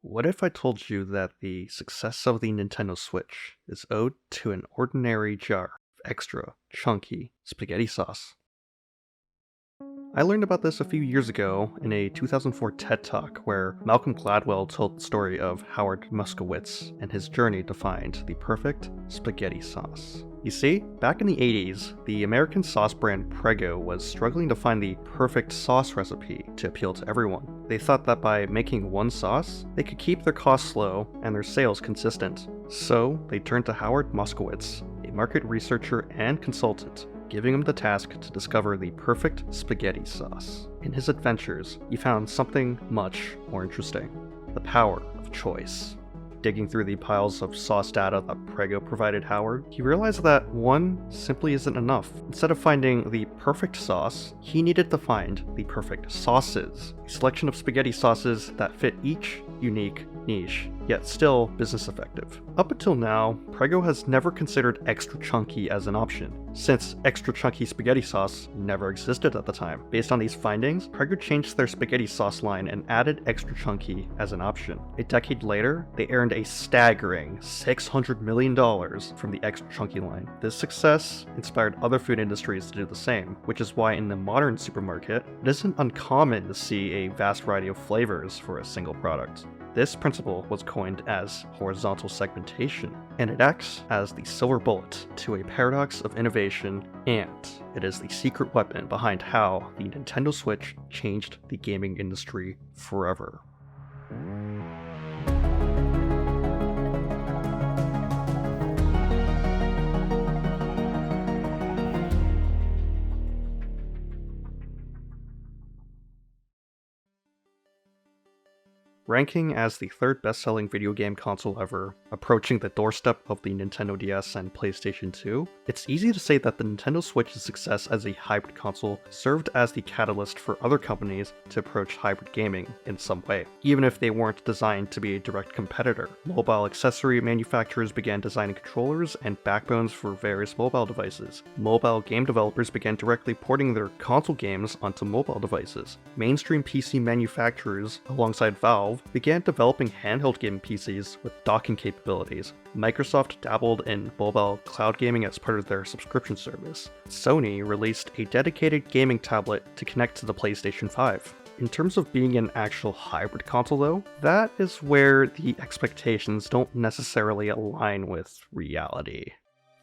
What if I told you that the success of the Nintendo Switch is owed to an ordinary jar of extra, chunky spaghetti sauce? I learned about this a few years ago in a 2004 TED Talk where Malcolm Gladwell told the story of Howard Muskowitz and his journey to find the perfect spaghetti sauce. You see, back in the 80s, the American sauce brand Prego was struggling to find the perfect sauce recipe to appeal to everyone. They thought that by making one sauce, they could keep their costs low and their sales consistent. So they turned to Howard Muskowitz, a market researcher and consultant, giving him the task to discover the perfect spaghetti sauce. In his adventures, he found something much more interesting: the power of choice. Digging through the piles of sauce data that Prego provided Howard, he realized that one simply isn't enough. Instead of finding the perfect sauce, he needed to find the perfect sauces, a selection of spaghetti sauces that fit each unique niche, yet still business effective. Up until now, Prego has never considered extra chunky as an option, since extra chunky spaghetti sauce never existed at the time. Based on these findings, Prego changed their spaghetti sauce line and added extra chunky as an option. A decade later, they earned a staggering $600 million from the extra chunky line. This success inspired other food industries to do the same, which is why in the modern supermarket, it isn't uncommon to see a vast variety of flavors for a single product. This principle was coined as horizontal segmentation, and it acts as the silver bullet to a paradox of innovation, and it is the secret weapon behind how the Nintendo Switch changed the gaming industry forever. Ranking as the third best-selling video game console ever, approaching the doorstep of the Nintendo DS and PlayStation 2, it's easy to say that the Nintendo Switch's success as a hybrid console served as the catalyst for other companies to approach hybrid gaming in some way, even if they weren't designed to be a direct competitor. Mobile accessory manufacturers began designing controllers and backbones for various mobile devices. Mobile game developers began directly porting their console games onto mobile devices. Mainstream PC manufacturers, alongside Valve, began developing handheld gaming PCs with docking capabilities. Microsoft dabbled in mobile cloud gaming as part of their subscription service. Sony released a dedicated gaming tablet to connect to the PlayStation 5. In terms of being an actual hybrid console though, that is where the expectations don't necessarily align with reality.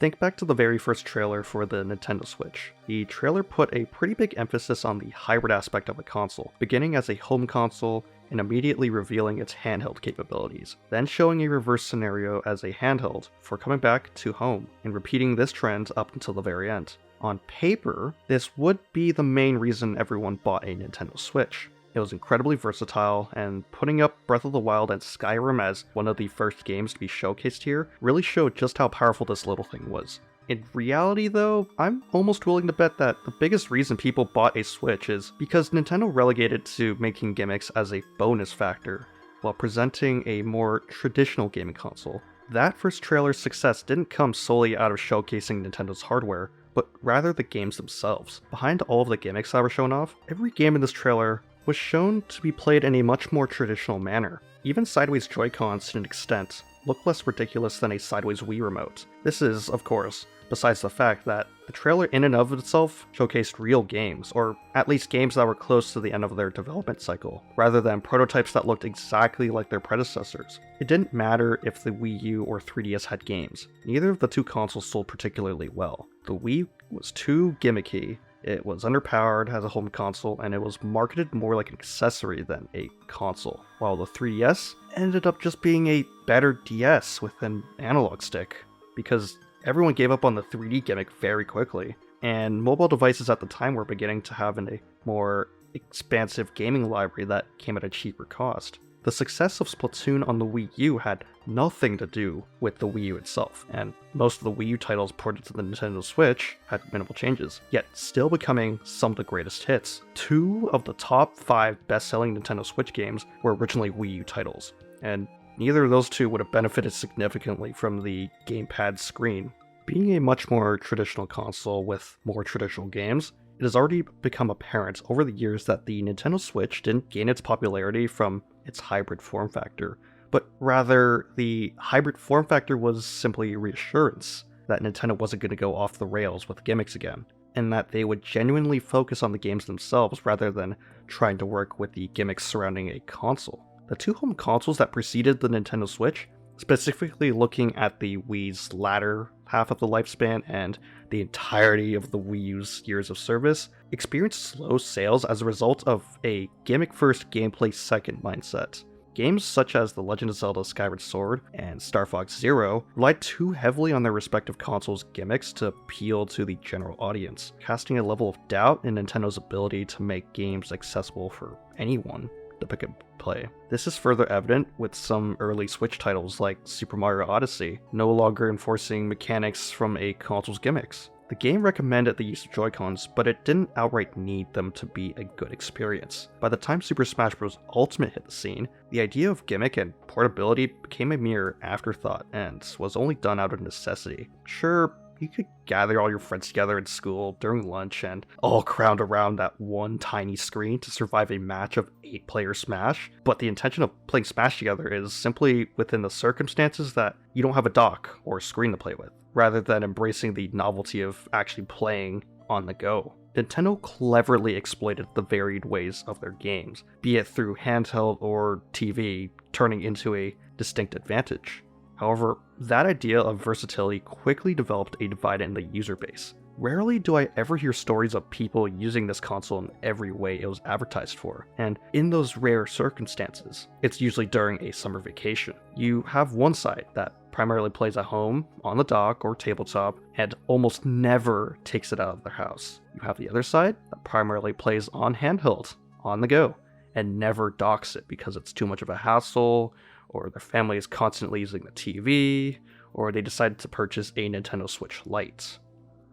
Think back to the very first trailer for the Nintendo Switch. The trailer put a pretty big emphasis on the hybrid aspect of the console, beginning as a home console and immediately revealing its handheld capabilities, then showing a reverse scenario as a handheld for coming back to home, and repeating this trend up until the very end. On paper, this would be the main reason everyone bought a Nintendo Switch. It was incredibly versatile, and putting up Breath of the Wild and Skyrim as one of the first games to be showcased here really showed just how powerful this little thing was. In reality though, I'm almost willing to bet that the biggest reason people bought a Switch is because Nintendo relegated to making gimmicks as a bonus factor, while presenting a more traditional gaming console. That first trailer's success didn't come solely out of showcasing Nintendo's hardware, but rather the games themselves. Behind all of the gimmicks that were shown off, every game in this trailer was shown to be played in a much more traditional manner. Even sideways Joy-Cons to an extent look less ridiculous than a sideways Wii remote. This is, of course, besides the fact that the trailer in and of itself showcased real games, or at least games that were close to the end of their development cycle, rather than prototypes that looked exactly like their predecessors. It didn't matter if the Wii U or 3DS had games. Neither of the two consoles sold particularly well. The Wii was too gimmicky, it was underpowered as a home console, and it was marketed more like an accessory than a console, while the 3DS ended up just being a better DS with an analog stick, because everyone gave up on the 3D gimmick very quickly, and mobile devices at the time were beginning to have a more expansive gaming library that came at a cheaper cost. The success of Splatoon on the Wii U had nothing to do with the Wii U itself, and most of the Wii U titles ported to the Nintendo Switch had minimal changes, yet still becoming some of the greatest hits. 2 of the top 5 best-selling Nintendo Switch games were originally Wii U titles, and neither of those two would have benefited significantly from the gamepad screen. Being a much more traditional console with more traditional games, it has already become apparent over the years that the Nintendo Switch didn't gain its popularity from its hybrid form factor, but rather the hybrid form factor was simply reassurance that Nintendo wasn't going to go off the rails with gimmicks again, and that they would genuinely focus on the games themselves rather than trying to work with the gimmicks surrounding a console. The two home consoles that preceded the Nintendo Switch, specifically looking at the Wii's latter half of the lifespan and the entirety of the Wii U's years of service, experienced slow sales as a result of a gimmick-first, gameplay-second mindset. Games such as The Legend of Zelda Skyward Sword and Star Fox Zero relied too heavily on their respective consoles' gimmicks to appeal to the general audience, casting a level of doubt in Nintendo's ability to make games accessible for anyone to pick and play. This is further evident with some early Switch titles like Super Mario Odyssey, no longer enforcing mechanics from a console's gimmicks. The game recommended the use of Joy-Cons, but it didn't outright need them to be a good experience. By the time Super Smash Bros. Ultimate hit the scene, the idea of gimmick and portability became a mere afterthought and was only done out of necessity. Sure, you could gather all your friends together in school during lunch and all crowd around that one tiny screen to survive a match of 8-player Smash, but the intention of playing Smash together is simply within the circumstances that you don't have a dock or screen to play with, rather than embracing the novelty of actually playing on the go. Nintendo cleverly exploited the varied ways of their games, be it through handheld or TV, turning into a distinct advantage. However, that idea of versatility quickly developed a divide in the user base. Rarely do I ever hear stories of people using this console in every way it was advertised for, and in those rare circumstances, it's usually during a summer vacation. You have one side that primarily plays at home, on the dock, or tabletop, and almost never takes it out of their house. You have the other side that primarily plays on handheld, on the go, and never docks it because it's too much of a hassle, or their family is constantly using the TV, or they decided to purchase a Nintendo Switch Lite.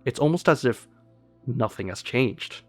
It's almost as if nothing has changed.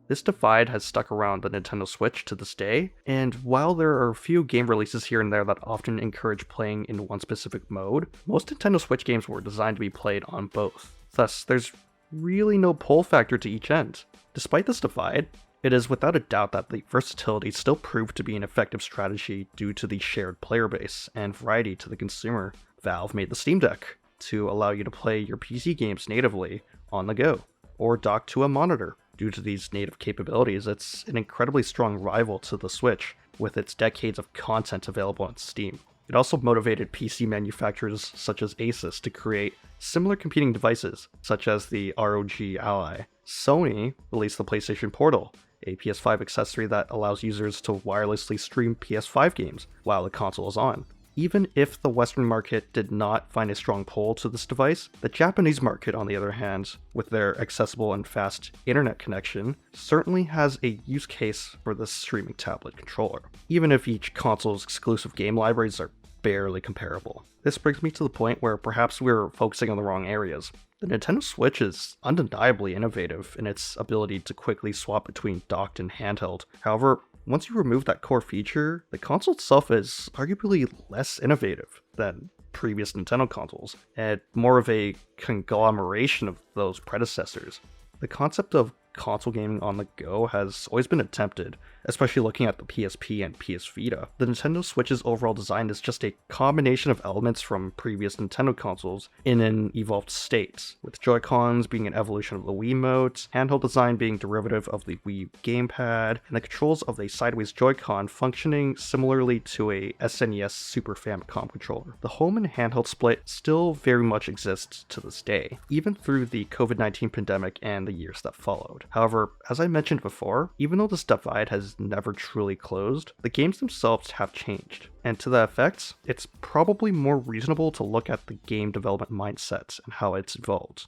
This divide has stuck around the Nintendo Switch to this day, and while there are a few game releases here and there that often encourage playing in one specific mode, most Nintendo Switch games were designed to be played on both. Thus, there's really no pull factor to each end. Despite this divide, it is without a doubt that the versatility still proved to be an effective strategy due to the shared player base and variety to the consumer. Valve made the Steam Deck to allow you to play your PC games natively on the go, or dock to a monitor. Due to these native capabilities, it's an incredibly strong rival to the Switch, with its decades of content available on Steam. It also motivated PC manufacturers such as Asus to create similar competing devices, such as the ROG Ally. Sony released the PlayStation Portal, a PS5 accessory that allows users to wirelessly stream PS5 games while the console is on. Even if the Western market did not find a strong pull to this device, the Japanese market, on the other hand, with their accessible and fast internet connection, certainly has a use case for the streaming tablet controller, even if each console's exclusive game libraries are barely comparable. This brings me to the point where perhaps we're focusing on the wrong areas. The Nintendo Switch is undeniably innovative in its ability to quickly swap between docked and handheld. However, once you remove that core feature, the console itself is arguably less innovative than previous Nintendo consoles, and more of a conglomeration of those predecessors. The concept of console gaming on the go has always been attempted, especially looking at the PSP and PS Vita. The Nintendo Switch's overall design is just a combination of elements from previous Nintendo consoles in an evolved state, with Joy-Cons being an evolution of the Wiimote, handheld design being derivative of the Wii gamepad, and the controls of a sideways Joy-Con functioning similarly to a SNES Super Famicom controller. The home and handheld split still very much exists to this day, even through the COVID-19 pandemic and the years that followed. However, as I mentioned before, even though this divide has never truly closed, the games themselves have changed. And to that effect, it's probably more reasonable to look at the game development mindset and how it's evolved.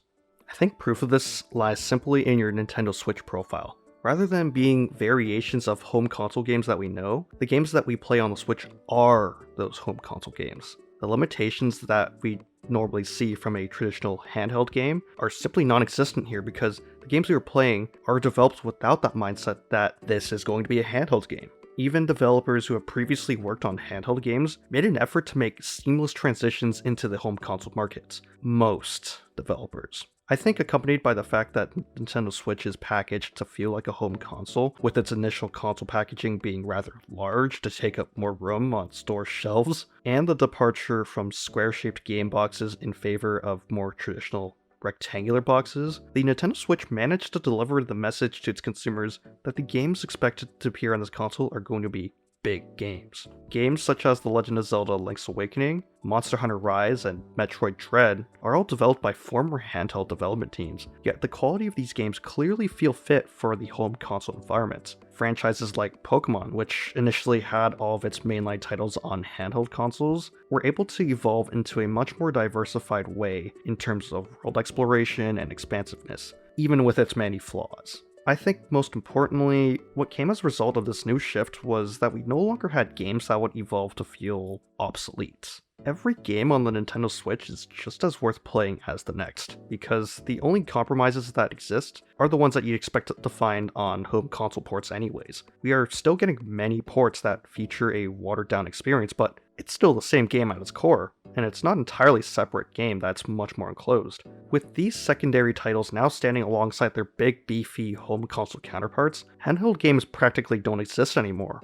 I think proof of this lies simply in your Nintendo Switch profile. Rather than being variations of home console games that we know, the games that we play on the Switch are those home console games. The limitations that we normally see from a traditional handheld game are simply non-existent here because the games we are playing are developed without that mindset that this is going to be a handheld game. Even developers who have previously worked on handheld games made an effort to make seamless transitions into the home console markets. Most developers. I think accompanied by the fact that Nintendo Switch is packaged to feel like a home console, with its initial console packaging being rather large to take up more room on store shelves, and the departure from square-shaped game boxes in favor of more traditional rectangular boxes, the Nintendo Switch managed to deliver the message to its consumers that the games expected to appear on this console are going to be big games. Games such as The Legend of Zelda Link's Awakening, Monster Hunter Rise, and Metroid Dread are all developed by former handheld development teams, yet the quality of these games clearly feel fit for the home console environment. Franchises like Pokemon, which initially had all of its mainline titles on handheld consoles, were able to evolve into a much more diversified way in terms of world exploration and expansiveness, even with its many flaws. I think most importantly, what came as a result of this new shift was that we no longer had games that would evolve to feel obsolete. Every game on the Nintendo Switch is just as worth playing as the next, because the only compromises that exist are the ones that you'd expect to find on home console ports anyways. We are still getting many ports that feature a watered down experience, but it's still the same game at its core, and it's not an entirely separate game that's much more enclosed. With these secondary titles now standing alongside their big beefy home console counterparts, handheld games practically don't exist anymore.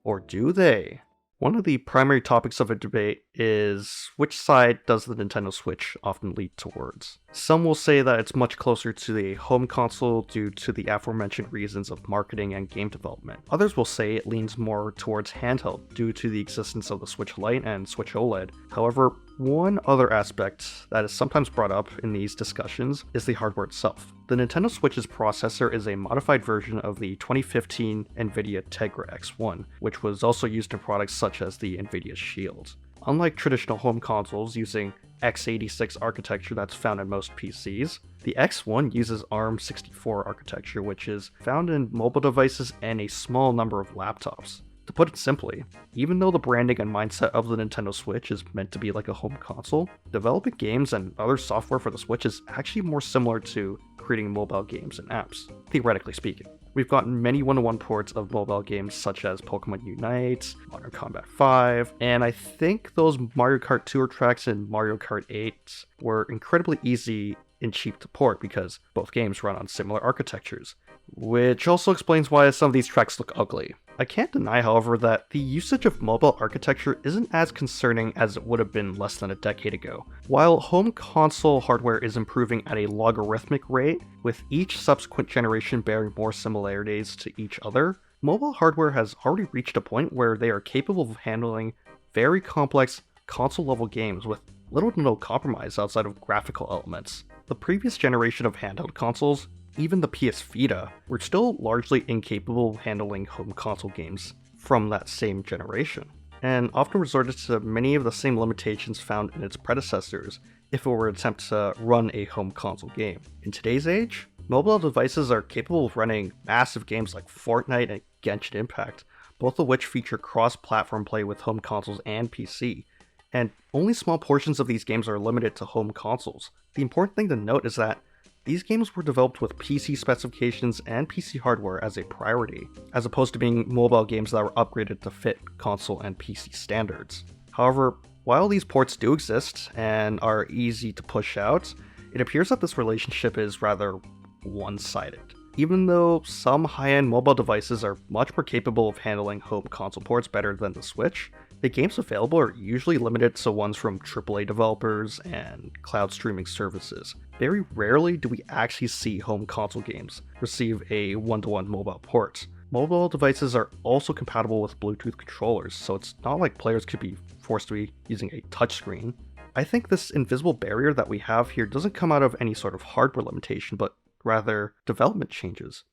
Or do they? One of the primary topics of a debate is which side does the Nintendo Switch often lead towards. Some will say that it's much closer to the home console due to the aforementioned reasons of marketing and game development. Others will say it leans more towards handheld due to the existence of the Switch Lite and Switch OLED. However, one other aspect that is sometimes brought up in these discussions is the hardware itself. The Nintendo Switch's processor is a modified version of the 2015 NVIDIA Tegra X1, which was also used in products such as the NVIDIA Shield. Unlike traditional home consoles using x86 architecture that's found in most PCs, the X1 uses ARM64 architecture, which is found in mobile devices and a small number of laptops. To put it simply, even though the branding and mindset of the Nintendo Switch is meant to be like a home console, developing games and other software for the Switch is actually more similar to creating mobile games and apps, theoretically speaking. We've gotten many one-to-one ports of mobile games such as Pokemon Unite, Modern Combat 5, and I think those Mario Kart Tour tracks and Mario Kart 8 were incredibly easy and cheap to port because both games run on similar architectures, which also explains why some of these tracks look ugly. I can't deny, however, that the usage of mobile architecture isn't as concerning as it would have been less than a decade ago. While home console hardware is improving at a logarithmic rate, with each subsequent generation bearing more similarities to each other, mobile hardware has already reached a point where they are capable of handling very complex console-level games with little to no compromise outside of graphical elements. The previous generation of handheld consoles, even the PS Vita, were still largely incapable of handling home console games from that same generation, and often resorted to many of the same limitations found in its predecessors if it were to attempt to run a home console game. In today's age, mobile devices are capable of running massive games like Fortnite and Genshin Impact, both of which feature cross-platform play with home consoles and PC, and only small portions of these games are limited to home consoles. The important thing to note is that these games were developed with PC specifications and PC hardware as a priority, as opposed to being mobile games that were upgraded to fit console and PC standards. However, while these ports do exist and are easy to push out, it appears that this relationship is rather one-sided. Even though some high-end mobile devices are much more capable of handling home console ports better than the Switch, the games available are usually limited to ones from AAA developers and cloud streaming services. Very rarely do we actually see home console games receive a one-to-one mobile port. Mobile devices are also compatible with Bluetooth controllers, so it's not like players could be forced to be using a touchscreen. I think this invisible barrier that we have here doesn't come out of any sort of hardware limitation, but rather development changes.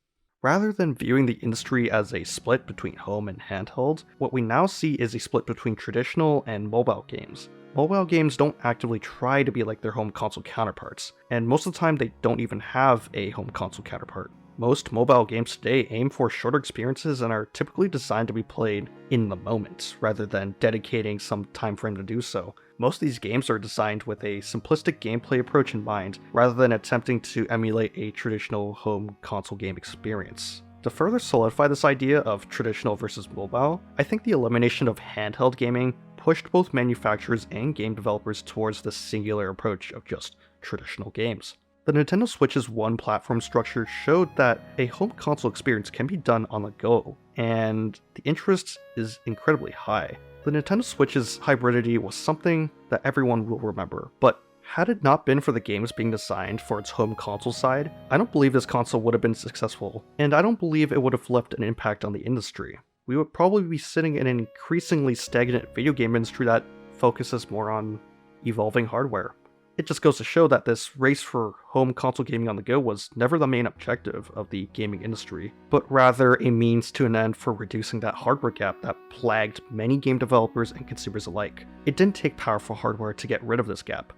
Rather than viewing the industry as a split between home and handheld, what we now see is a split between traditional and mobile games. Mobile games don't actively try to be like their home console counterparts, and most of the time they don't even have a home console counterpart. Most mobile games today aim for shorter experiences and are typically designed to be played in the moment, rather than dedicating some time frame to do so. Most of these games are designed with a simplistic gameplay approach in mind, rather than attempting to emulate a traditional home console game experience. To further solidify this idea of traditional versus mobile, I think the elimination of handheld gaming pushed both manufacturers and game developers towards the singular approach of just traditional games. The Nintendo Switch's one platform structure showed that a home console experience can be done on the go, and the interest is incredibly high. The Nintendo Switch's hybridity was something that everyone will remember, but had it not been for the games being designed for its home console side, I don't believe this console would have been successful, and I don't believe it would have left an impact on the industry. We would probably be sitting in an increasingly stagnant video game industry that focuses more on evolving hardware. It just goes to show that this race for home console gaming on the go was never the main objective of the gaming industry, but rather a means to an end for reducing that hardware gap that plagued many game developers and consumers alike. It didn't take powerful hardware to get rid of this gap,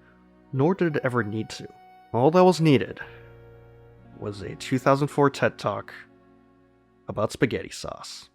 nor did it ever need to. All that was needed was a 2004 TED Talk about spaghetti sauce.